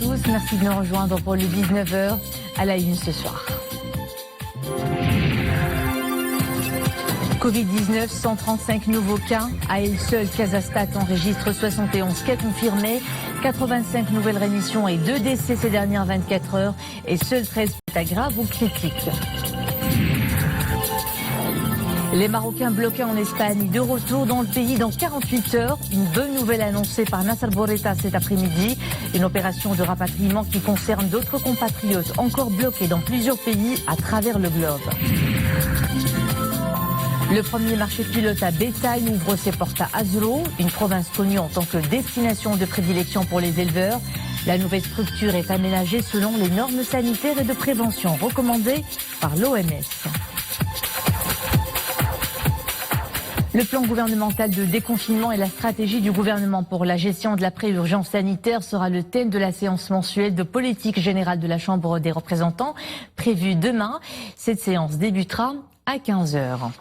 tous, merci de nous rejoindre pour le 19h à la une ce soir. Covid-19, 135 nouveaux cas. À elle seule, Casastat enregistre 71 cas confirmés, 85 nouvelles rémissions et 2 décès ces dernières 24 heures et seuls 13 cas graves ou critiques. Les Marocains bloqués en Espagne, de retour dans le pays dans 48 heures. Une bonne nouvelle annoncée par Nasser Bourreta cet après-midi. Une opération de rapatriement qui concerne d'autres compatriotes encore bloqués dans plusieurs pays à travers le globe. Le premier marché pilote à bétail ouvre ses portes à Azro, une province connue en tant que destination de prédilection pour les éleveurs. La nouvelle structure est aménagée selon les normes sanitaires et de prévention recommandées par l'OMS. Le plan gouvernemental de déconfinement et la stratégie du gouvernement pour la gestion de l'après-urgence sanitaire sera le thème de la séance mensuelle de politique générale de la Chambre des représentants, prévue demain. Cette séance débutera à 15h.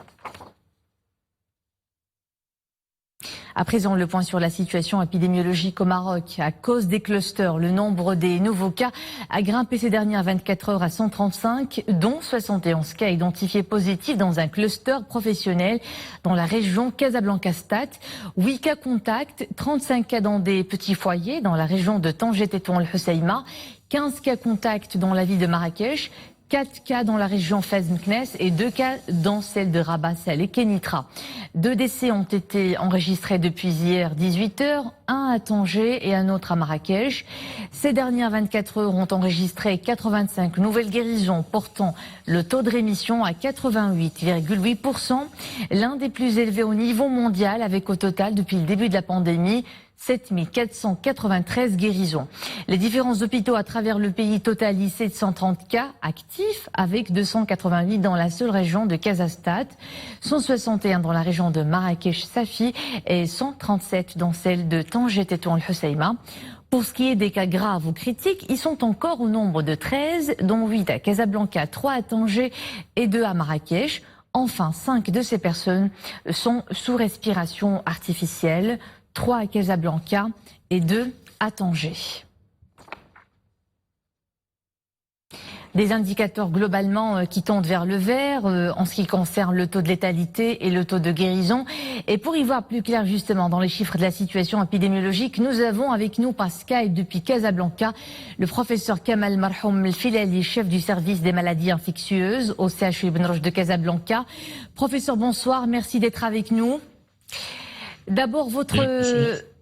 À présent, le point sur la situation épidémiologique au Maroc. À cause des clusters, le nombre des nouveaux cas a grimpé ces dernières 24 heures à 135, dont 71 cas identifiés positifs dans un cluster professionnel dans la région Casablanca-Stade. 8 cas contacts, 35 cas dans des petits foyers dans la région de Tanger-Tétouan-el-Husseima, 15 cas contacts dans la ville de Marrakech, 4 cas dans la région Fez-Meknès et 2 cas dans celle de Rabat, Salé et Kenitra. 2 décès ont été enregistrés depuis hier 18h, un à Tanger et un autre à Marrakech. Ces dernières 24 heures ont enregistré 85 nouvelles guérisons, portant le taux de rémission à 88,8%, l'un des plus élevés au niveau mondial, avec au total depuis le début de la pandémie 7493 guérisons. Les différents hôpitaux à travers le pays totalisent 730 cas actifs, avec 288 dans la seule région de Casastat, 161 dans la région de Marrakech-Safi et 137 dans celle de Tanger-Tétouan-el-Husseima. Pour ce qui est des cas graves ou critiques, ils sont encore au nombre de 13, dont 8 à Casablanca, 3 à Tanger et 2 à Marrakech. Enfin, 5 de ces personnes sont sous respiration artificielle, 3 à Casablanca et 2 à Tanger. Des indicateurs globalement qui tendent vers le vert en ce qui concerne le taux de létalité et le taux de guérison. Et pour y voir plus clair justement dans les chiffres de la situation épidémiologique, nous avons avec nous par Skype depuis Casablanca le professeur Kamal Marhoum El-Filali, chef du service des maladies infectieuses au CHU Ibn Rushd de Casablanca. Professeur, bonsoir, merci d'être avec nous. D'abord, votre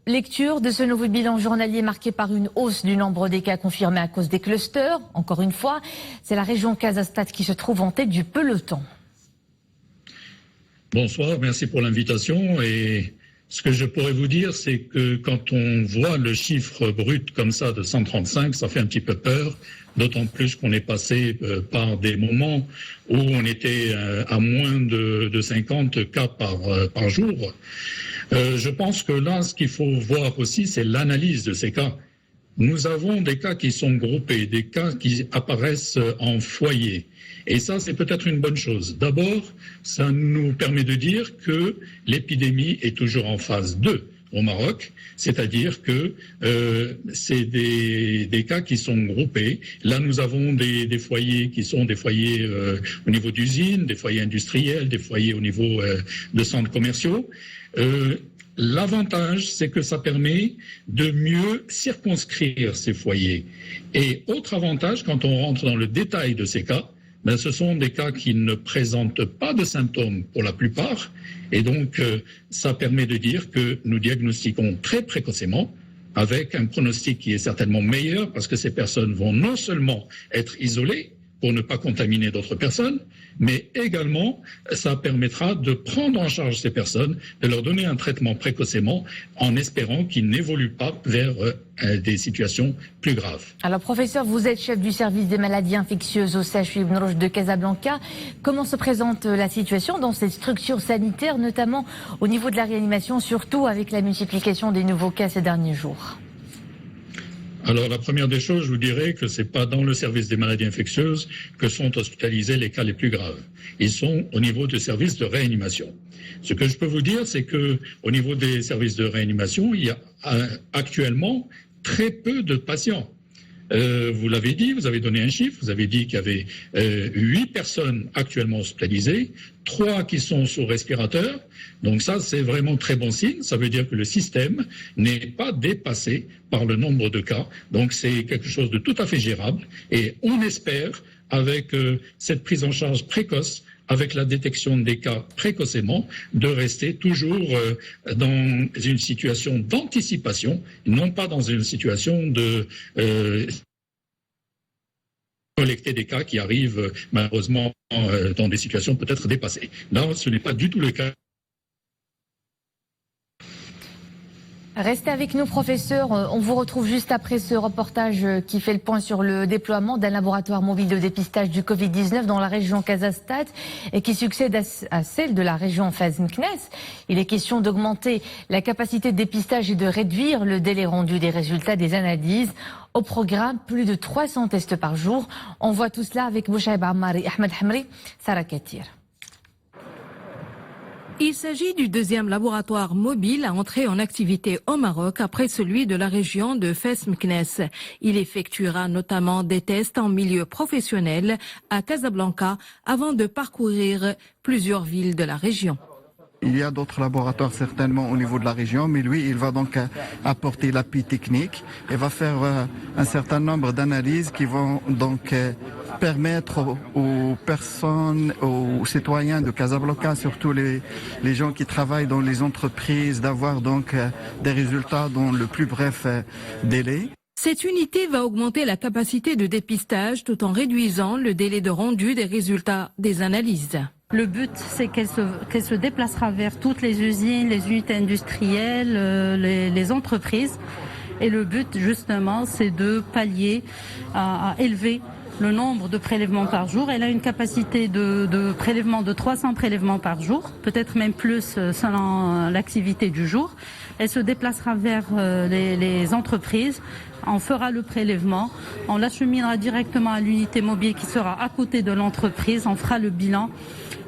lecture de ce nouveau bilan journalier marqué par une hausse du nombre des cas confirmés à cause des clusters. Encore une fois, c'est la région Casastat qui se trouve en tête du peloton. Bonsoir, merci pour l'invitation. Et ce que je pourrais vous dire, c'est que quand on voit le chiffre brut comme ça de 135, ça fait un petit peu peur. D'autant plus qu'on est passé par des moments où on était à moins de 50 cas par jour. Je pense que là, ce qu'il faut voir aussi, c'est l'analyse de ces cas. Nous avons des cas qui sont groupés, des cas qui apparaissent en foyer. Et ça, c'est peut-être une bonne chose. D'abord, ça nous permet de dire que l'épidémie est toujours en phase 2 au Maroc, c'est-à-dire que c'est des cas qui sont groupés. Là, nous avons des foyers qui sont des foyers au niveau d'usines, des foyers industriels, des foyers au niveau de centres commerciaux. L'avantage, c'est que ça permet de mieux circonscrire ces foyers. Et autre avantage, quand on rentre dans le détail de ces cas, ben, ce sont des cas qui ne présentent pas de symptômes pour la plupart. Et donc, ça permet de dire que nous diagnostiquons très précocement, avec un pronostic qui est certainement meilleur, parce que ces personnes vont non seulement être isolées, pour ne pas contaminer d'autres personnes, mais également, ça permettra de prendre en charge ces personnes, de leur donner un traitement précocement, en espérant qu'ils n'évoluent pas vers des situations plus graves. Alors, professeur, vous êtes chef du service des maladies infectieuses au CHU Ibn Rushd de Casablanca. Comment se présente la situation dans cette structure sanitaire, notamment au niveau de la réanimation, surtout avec la multiplication des nouveaux cas ces derniers jours ? Alors, la première des choses, je vous dirais que ce n'est pas dans le service des maladies infectieuses que sont hospitalisés les cas les plus graves. Ils sont au niveau du service de réanimation. Ce que je peux vous dire, c'est qu'au niveau des services de réanimation, il y a actuellement très peu de patients. Vous l'avez dit, vous avez donné un chiffre, vous avez dit qu'il y avait 8 personnes actuellement hospitalisées, 3 qui sont sous respirateur. Donc ça, c'est vraiment très bon signe. Ça veut dire que le système n'est pas dépassé par le nombre de cas. Donc c'est quelque chose de tout à fait gérable. Et on espère, avec cette prise en charge précoce, avec la détection des cas précocement, de rester toujours dans une situation d'anticipation, non pas dans une situation de collecter des cas qui arrivent malheureusement dans des situations peut-être dépassées. Là, ce n'est pas du tout le cas. Restez avec nous, professeur. On vous retrouve juste après ce reportage qui fait le point sur le déploiement d'un laboratoire mobile de dépistage du Covid-19 dans la région Casa-Stade et qui succède à celle de la région Fez-Meknès. Il est question d'augmenter la capacité de dépistage et de réduire le délai rendu des résultats des analyses. Au programme, plus de 300 tests par jour. On voit tout cela avec Bouchaïb Ammari, Ahmed Hamri, Sarah Katir. Il s'agit du deuxième laboratoire mobile à entrer en activité au Maroc après celui de la région de Fez-Meknès. Il effectuera notamment des tests en milieu professionnel à Casablanca avant de parcourir plusieurs villes de la région. Il y a d'autres laboratoires certainement au niveau de la région, mais lui, il va donc apporter l'appui technique et va faire un certain nombre d'analyses qui vont donc permettre aux personnes, aux citoyens de Casablanca, surtout les gens qui travaillent dans les entreprises, d'avoir donc des résultats dans le plus bref délai. Cette unité va augmenter la capacité de dépistage tout en réduisant le délai de rendu des résultats des analyses. Le but, c'est qu'elle se déplacera vers toutes les usines, les unités industrielles, les entreprises. Et le but, justement, c'est de pallier, à élever le nombre de prélèvements par jour. Elle a une capacité de prélèvement de 300 prélèvements par jour, peut-être même plus selon l'activité du jour. Elle se déplacera vers les entreprises. On fera le prélèvement, on l'acheminera directement à l'unité mobile qui sera à côté de l'entreprise, on fera le bilan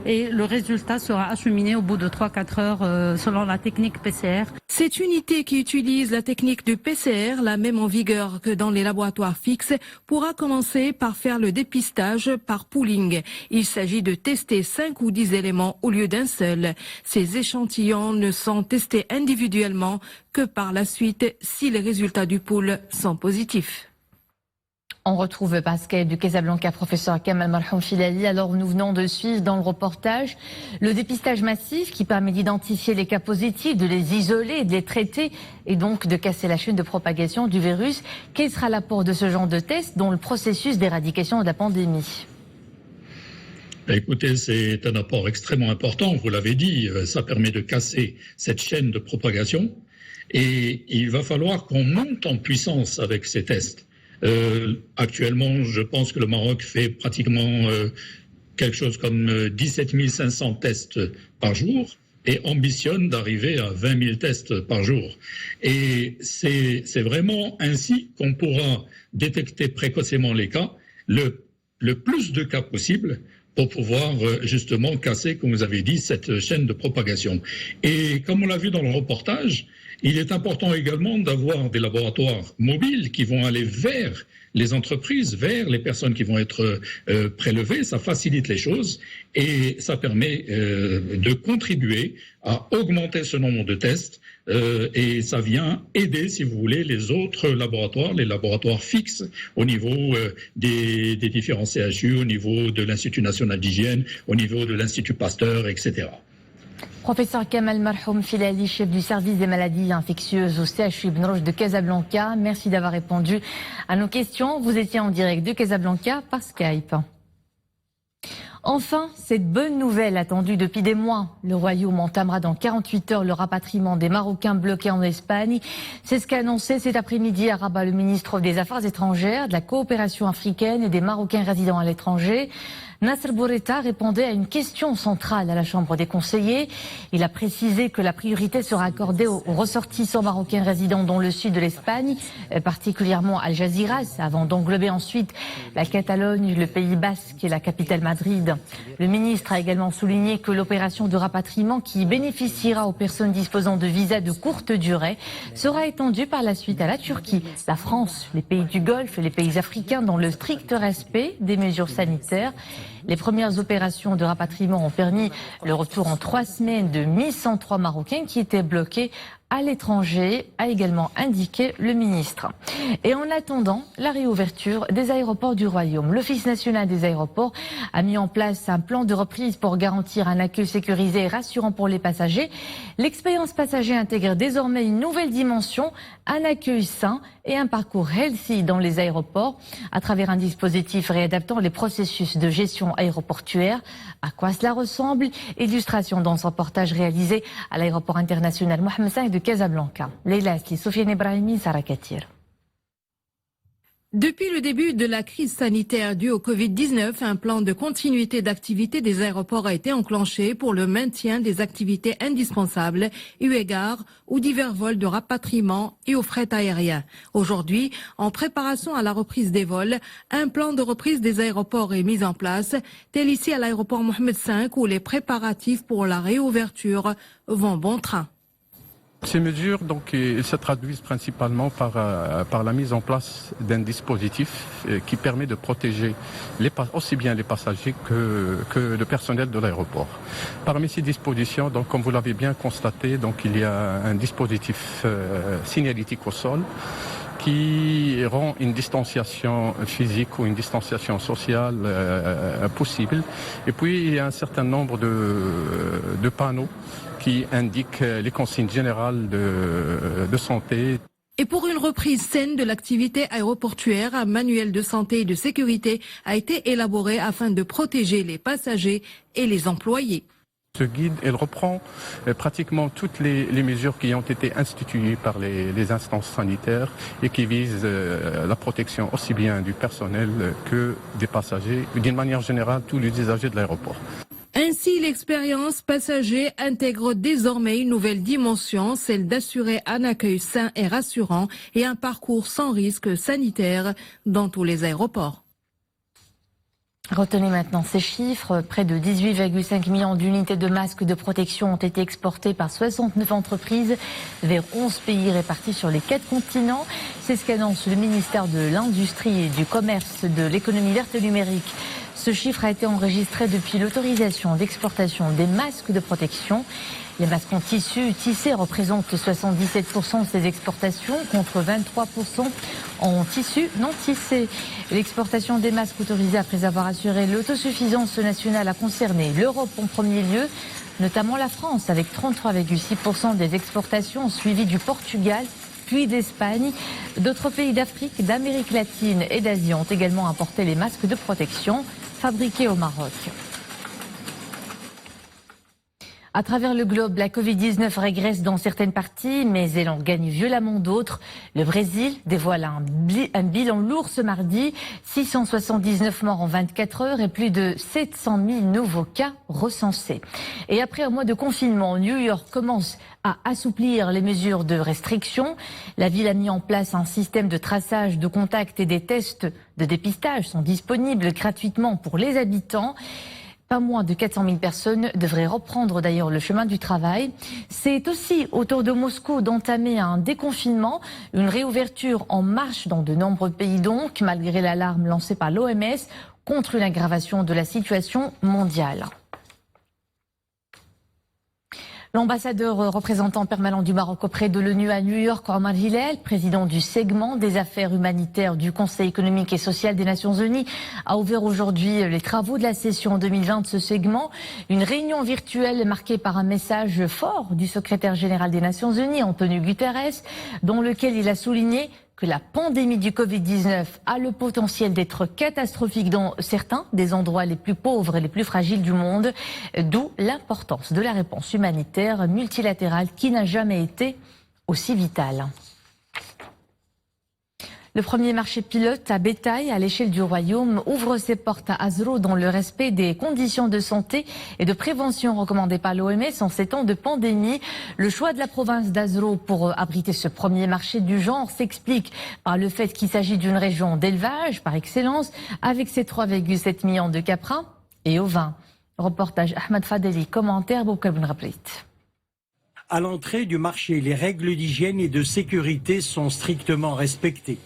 et le résultat sera acheminé au bout de 3-4 heures selon la technique PCR. Cette unité qui utilise la technique du PCR, la même en vigueur que dans les laboratoires fixes, pourra commencer par faire le dépistage par pooling. Il s'agit de tester 5 ou 10 éléments au lieu d'un seul. Ces échantillons ne sont testés individuellement que par la suite si les résultats du pool sont positifs. On retrouve Pascal du Casablanca, professeur Kamal Marhoum Filali. Alors nous venons de suivre dans le reportage le dépistage massif qui permet d'identifier les cas positifs, de les isoler, de les traiter et donc de casser la chaîne de propagation du virus. Quel sera l'apport de ce genre de test dans le processus d'éradication de la pandémie ? Écoutez, c'est un apport extrêmement important, vous l'avez dit, ça permet de casser cette chaîne de propagation et il va falloir qu'on monte en puissance avec ces tests. Actuellement, je pense que le Maroc fait pratiquement quelque chose comme 17 500 tests par jour et ambitionne d'arriver à 20 000 tests par jour. Et c'est vraiment ainsi qu'on pourra détecter précocement les cas, le plus de cas possible, pour pouvoir justement casser, comme vous avez dit, cette chaîne de propagation. Et comme on l'a vu dans le reportage, il est important également d'avoir des laboratoires mobiles qui vont aller vers les entreprises, vers les personnes qui vont être prélevées. Ça facilite les choses et ça permet de contribuer à augmenter ce nombre de tests et ça vient aider, si vous voulez, les autres laboratoires, les laboratoires fixes au niveau des différents CHU, au niveau de l'Institut national d'hygiène, au niveau de l'Institut Pasteur, etc. Professeur Kamal Marhoum Filali, chef du service des maladies infectieuses au CHU Ibn Rushd de Casablanca, merci d'avoir répondu à nos questions. Vous étiez en direct de Casablanca par Skype. Enfin, cette bonne nouvelle attendue depuis des mois. Le Royaume entamera dans 48 heures le rapatriement des Marocains bloqués en Espagne. C'est ce qu'a annoncé cet après-midi à Rabat le ministre des Affaires étrangères, de la coopération africaine et des Marocains résidant à l'étranger. Nasser Bourita répondait à une question centrale à la Chambre des conseillers. Il a précisé que la priorité sera accordée aux ressortissants marocains résidant dans le sud de l'Espagne, particulièrement Al Jaziras, avant d'englober ensuite la Catalogne, le Pays Basque et la capitale Madrid. Le ministre a également souligné que l'opération de rapatriement qui bénéficiera aux personnes disposant de visas de courte durée sera étendue par la suite à la Turquie, la France, les pays du Golfe et les pays africains dans le strict respect des mesures sanitaires. Les premières opérations de rapatriement ont permis le retour en 3 semaines de 1103 Marocains qui étaient bloqués à l'étranger, a également indiqué le ministre. Et en attendant la réouverture des aéroports du Royaume, l'Office national des aéroports a mis en place un plan de reprise pour garantir un accueil sécurisé et rassurant pour les passagers. L'expérience passager intègre désormais une nouvelle dimension, un accueil sain et un parcours healthy dans les aéroports à travers un dispositif réadaptant les processus de gestion aéroportuaire. À quoi cela ressemble? Illustration dans ce reportage réalisé à l'aéroport international Mohamed V de Casablanca. Leila Asli, Sofiane Ibrahimi, Sarah Katir. Depuis le début de la crise sanitaire due au Covid-19, un plan de continuité d'activité des aéroports a été enclenché pour le maintien des activités indispensables, eu égard aux divers vols de rapatriement et au fret aérien. Aujourd'hui, en préparation à la reprise des vols, un plan de reprise des aéroports est mis en place, tel ici à l'aéroport Mohamed V où les préparatifs pour la réouverture vont bon train. Ces mesures se traduisent principalement par la mise en place d'un dispositif qui permet de protéger aussi bien les passagers que le personnel de l'aéroport. Parmi ces dispositions, comme vous l'avez bien constaté, il y a un dispositif signalétique au sol qui rend une distanciation physique ou une distanciation sociale possible. Et puis il y a un certain nombre de panneaux qui indiquent les consignes générales de santé. Et pour une reprise saine de l'activité aéroportuaire, un manuel de santé et de sécurité a été élaboré afin de protéger les passagers et les employés. Ce guide, elle reprend pratiquement toutes les mesures qui ont été instituées par les instances sanitaires et qui visent la protection aussi bien du personnel que des passagers, d'une manière générale tous les usagers de l'aéroport. Ainsi, l'expérience passager intègre désormais une nouvelle dimension, celle d'assurer un accueil sain et rassurant et un parcours sans risque sanitaire dans tous les aéroports. Retenez maintenant ces chiffres. Près de 18,5 millions d'unités de masques de protection ont été exportées par 69 entreprises vers 11 pays répartis sur les 4 continents. C'est ce qu'annonce le ministère de l'Industrie et du Commerce, de l'économie verte et numérique. Ce chiffre a été enregistré depuis l'autorisation d'exportation des masques de protection. Les masques en tissu tissé représentent 77% de ces exportations contre 23% en tissu non tissé. L'exportation des masques autorisés après avoir assuré l'autosuffisance nationale a concerné l'Europe en premier lieu, notamment la France avec 33,6% des exportations, suivi du Portugal puis d'Espagne. D'autres pays d'Afrique, d'Amérique latine et d'Asie ont également importé les masques de protection fabriqués au Maroc. À travers le globe, la Covid-19 régresse dans certaines parties, mais elle en gagne violemment d'autres. Le Brésil dévoile un bilan lourd ce mardi, 679 morts en 24 heures et plus de 700 000 nouveaux cas recensés. Et après un mois de confinement, New York commence à assouplir les mesures de restriction. La ville a mis en place un système de traçage de contacts et des tests de dépistage sont disponibles gratuitement pour les habitants. Pas moins de 400 000 personnes devraient reprendre d'ailleurs le chemin du travail. C'est aussi autour de Moscou d'entamer un déconfinement, une réouverture en marche dans de nombreux pays donc, malgré l'alarme lancée par l'OMS contre une aggravation de la situation mondiale. L'ambassadeur représentant permanent du Maroc auprès de l'ONU à New York, Omar Hillel, président du segment des affaires humanitaires du Conseil économique et social des Nations Unies, a ouvert aujourd'hui les travaux de la session 2020 de ce segment. Une réunion virtuelle marquée par un message fort du secrétaire général des Nations Unies, Antonio Guterres, dans lequel il a souligné que la pandémie du Covid-19 a le potentiel d'être catastrophique dans certains des endroits les plus pauvres et les plus fragiles du monde, d'où l'importance de la réponse humanitaire multilatérale qui n'a jamais été aussi vitale. Le premier marché pilote à bétail à l'échelle du royaume ouvre ses portes à Azro dans le respect des conditions de santé et de prévention recommandées par l'OMS en ces temps de pandémie. Le choix de la province d'Azro pour abriter ce premier marché du genre s'explique par le fait qu'il s'agit d'une région d'élevage par excellence avec ses 3,7 millions de caprins et ovins. Reportage Ahmed Fadeli, commentaire Boukabn Rabrit. À l'entrée du marché, les règles d'hygiène et de sécurité sont strictement respectées.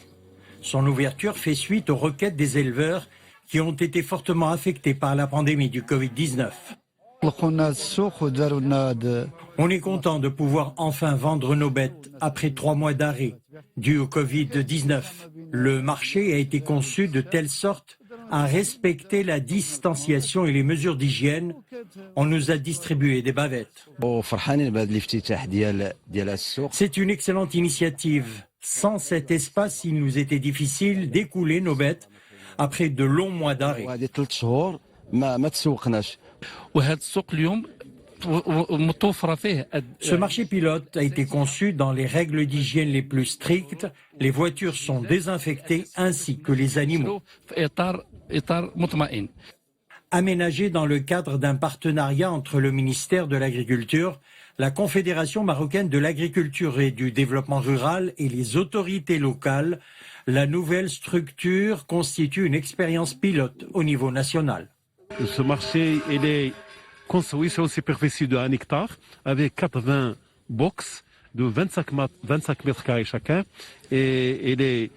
Son ouverture fait suite aux requêtes des éleveurs qui ont été fortement affectés par la pandémie du Covid-19. On est content de pouvoir enfin vendre nos bêtes après 3 mois d'arrêt dû au Covid-19. Le marché a été conçu de telle sorte à respecter la distanciation et les mesures d'hygiène. On nous a distribué des bavettes. C'est une excellente initiative. Sans cet espace, il nous était difficile d'écouler nos bêtes après de longs mois d'arrêt. Ce marché pilote a été conçu dans les règles d'hygiène les plus strictes. Les voitures sont désinfectées ainsi que les animaux. Aménagé dans le cadre d'un partenariat entre le ministère de l'Agriculture, la Confédération marocaine de l'agriculture et du développement rural et les autorités locales, la nouvelle structure constitue une expérience pilote au niveau national. Ce marché, il est construit sur une superficie de 1 hectare avec 80 box de 25 mètres carrés chacun et il est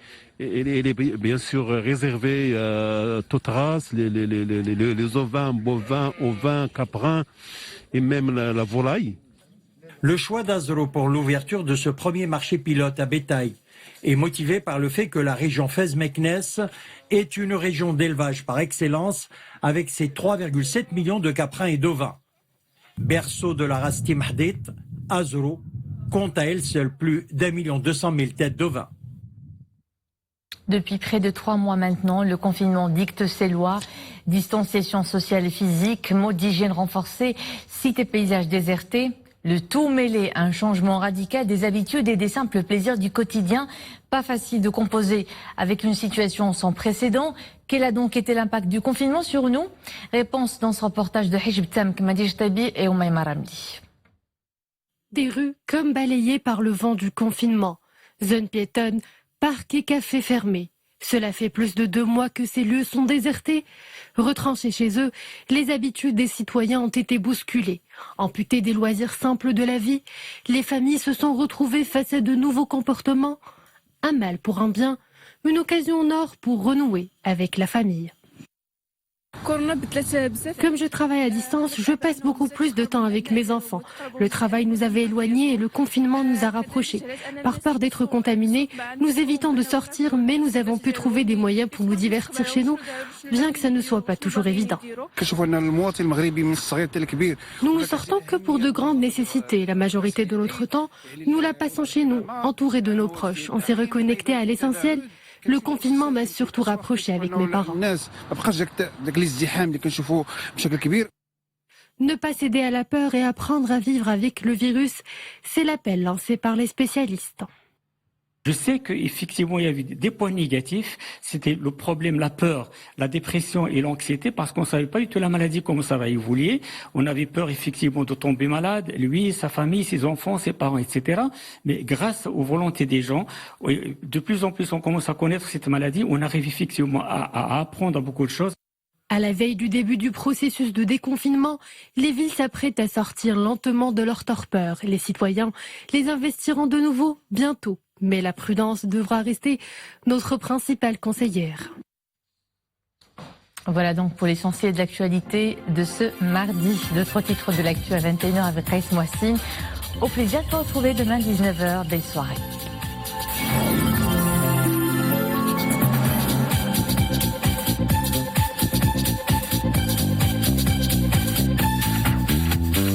bien sûr réservé à toute race, les ovins, bovins, ovins, caprins et même la volaille. Le choix d'Azro pour l'ouverture de ce premier marché pilote à bétail est motivé par le fait que la région Fez-Meknès est une région d'élevage par excellence avec ses 3,7 millions de caprins et d'ovins. Berceau de la race Timhdit, Azro compte à elle seule plus d'1,2 million têtes d'ovins. Depuis près de 3 mois maintenant, le confinement dicte ses lois. Distanciation sociale et physique, mode d'hygiène renforcé, sites et paysages désertés. Le tout mêlé à un changement radical des habitudes et des simples plaisirs du quotidien. Pas facile de composer avec une situation sans précédent. Quel a donc été l'impact du confinement sur nous? Réponse dans ce reportage de Hijb Tamk, Madij Tabi et Oumaima Ramli. Des rues comme balayées par le vent du confinement. Zones piétonnes, parcs et cafés fermés. Cela fait plus de 2 mois que ces lieux sont désertés. Retranchés chez eux, les habitudes des citoyens ont été bousculées. Amputés des loisirs simples de la vie, les familles se sont retrouvées face à de nouveaux comportements. Un mal pour un bien, une occasion en or pour renouer avec la famille. Comme je travaille à distance, je passe beaucoup plus de temps avec mes enfants. Le travail nous avait éloignés et le confinement nous a rapprochés. Par peur d'être contaminés, nous évitons de sortir, mais nous avons pu trouver des moyens pour nous divertir chez nous, bien que ça ne soit pas toujours évident. Nous ne sortons que pour de grandes nécessités. La majorité de notre temps, nous la passons chez nous, entourés de nos proches. On s'est reconnectés à l'essentiel. Le confinement m'a surtout rapproché avec mes parents. Ne pas céder à la peur et apprendre à vivre avec le virus, c'est l'appel lancé par les spécialistes. Je sais qu'effectivement, il y avait des points négatifs. C'était le problème, la peur, la dépression et l'anxiété, parce qu'on ne savait pas du tout la maladie, comment ça va évoluer. On avait peur, effectivement, de tomber malade, lui, sa famille, ses enfants, ses parents, etc. Mais grâce aux volontés des gens, de plus en plus, on commence à connaître cette maladie. On arrive effectivement à apprendre beaucoup de choses. À la veille du début du processus de déconfinement, les villes s'apprêtent à sortir lentement de leur torpeur. Les citoyens les investiront de nouveau bientôt. Mais la prudence devra rester notre principale conseillère. Voilà donc pour l'essentiel de l'actualité de ce mardi. D'autres titres de l'actu à 21h avec Raïs Moissine. Au plaisir de vous retrouver demain 19h. Belle soirée.